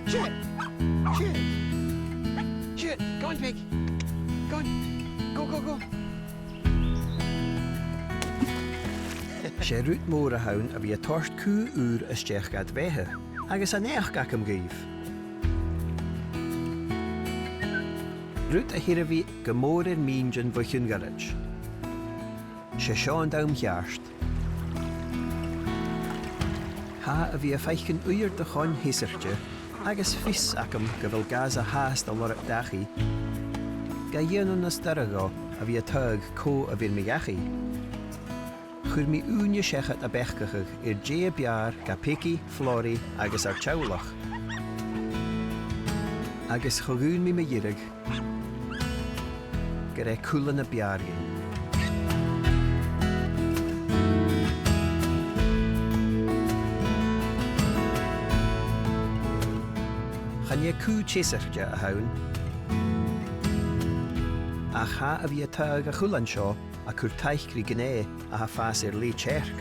Shoot! Shoot! Shoot! Go on, pig! Go on! Go, go, go! Sé rút mór a haun a bhí a tost cú úr isteach gad bhéthe, agus a néach gach am gaomh. Rút a hir a bhí go mór ar mín bhuichún garid. Sé seán dam chearst. Ha a bhí a feichcin uir de chun hísirte, agus fis acam go bhfuil gas a háast a lorach dachi. Ga dhéanún na staragá a bhí a tug có a bhír mi gachi. Chur mi úne sechat a bechcachach dé bear ga pici, flóri agus ar teolach. Agus chogún mi dhéireg go raibh cúla na beargain. Chanje cú tésirte a haun. A cha a bhí a tug a chulan seo a chur taichrí gné a ha fás lí tserc.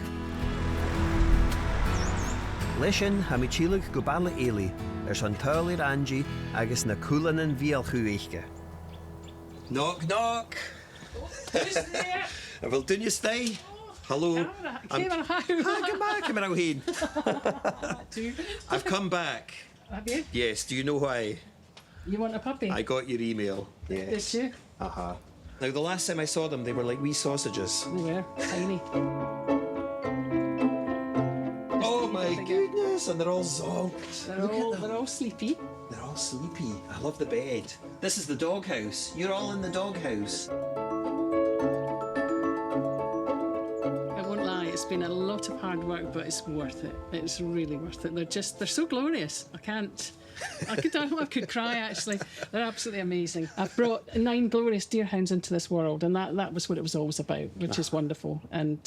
Leis sin ha mi tílag go balla eile san táil ar angi agus na cúlan an bhíal chuúiche. Knock, knock! Who's there? Well, didn't you stay? Hello. Came on how? Come back, come out here. I've come back. Have you? Yes, do you know why? You want a puppy? I got your email. Yes. Did you? Uh-huh. Now, the last time I saw them, they were like wee sausages. They were tiny. Oh my goodness, and they're all zonked. They're all sleepy. They're all sleepy. I love the bed. This is the doghouse. You're all in the doghouse. I won't lie, it's been a lot of hard work, but it's worth it. It's really worth it. They're so glorious. I could cry actually. They're absolutely amazing. I've brought 9 glorious deerhounds into this world, and that was what it was always about, which is wonderful. And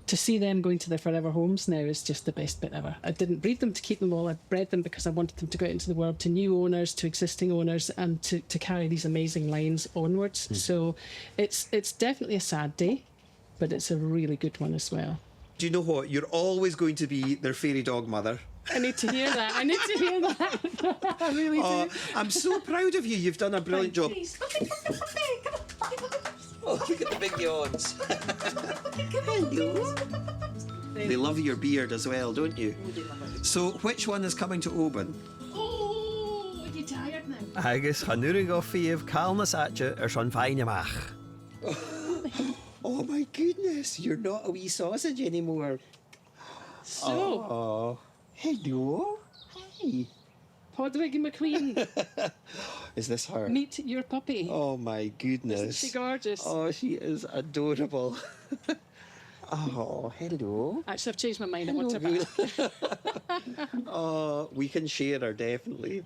to see them going to their forever homes now is just the best bit ever. I didn't breed them to keep them all. I bred them because I wanted them to go out into the world to new owners, to existing owners, and to carry these amazing lines onwards. So it's definitely a sad day, but it's a really good one as well. Do you know what? You're always going to be their fairy dog mother. I need to hear that. I need to hear that. I really do. I'm so proud of you. You've done a brilliant job. Please. Oh, look at the big yawns. Hello. They love your beard as well, don't you? So, which one is coming to Oban? Oh, are you tired now? Agus hanúrig ó fiamh calnas atje son faineach. Oh my goodness, you're not a wee sausage anymore. So, Oh, hello. Hi. Pàdruig McQueen, Is this her? meet your puppy. Oh my goodness. Isn't she gorgeous? Oh, she is adorable. Oh, hello. Actually, I've changed my mind. I want her back. Oh, we can share her, definitely.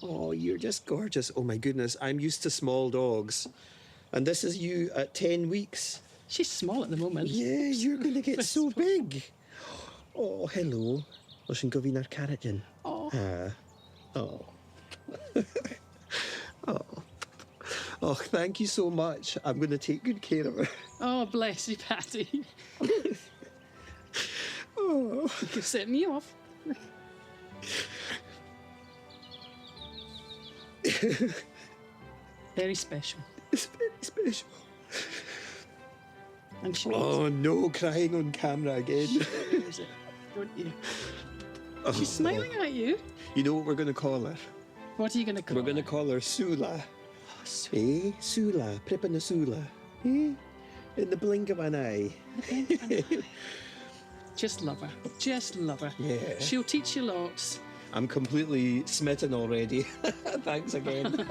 Oh, you're just gorgeous. Oh my goodness, I'm used to small dogs. And this is you at 10 weeks. She's small at the moment. Yeah, you're going to get so big. Oh, hello. Wel, sy'n gofyn ar carrot Oh. Oh. Oh. Oh, thank you so much. I'm going to take good care of her. Oh, bless you, Patty. Oh. You're setting me off. Very special. It's very special. And she Oh, no crying on camera again. knows it, don't you? Oh. She's smiling at you. You know what we're going to call her? What are you going to call We're going to her? call her Sula. Oh, Sula. Prippin' Sula. In the blink of an eye. Just love her. Just love her. Yeah. She'll teach you lots. I'm completely smitten already. Thanks again.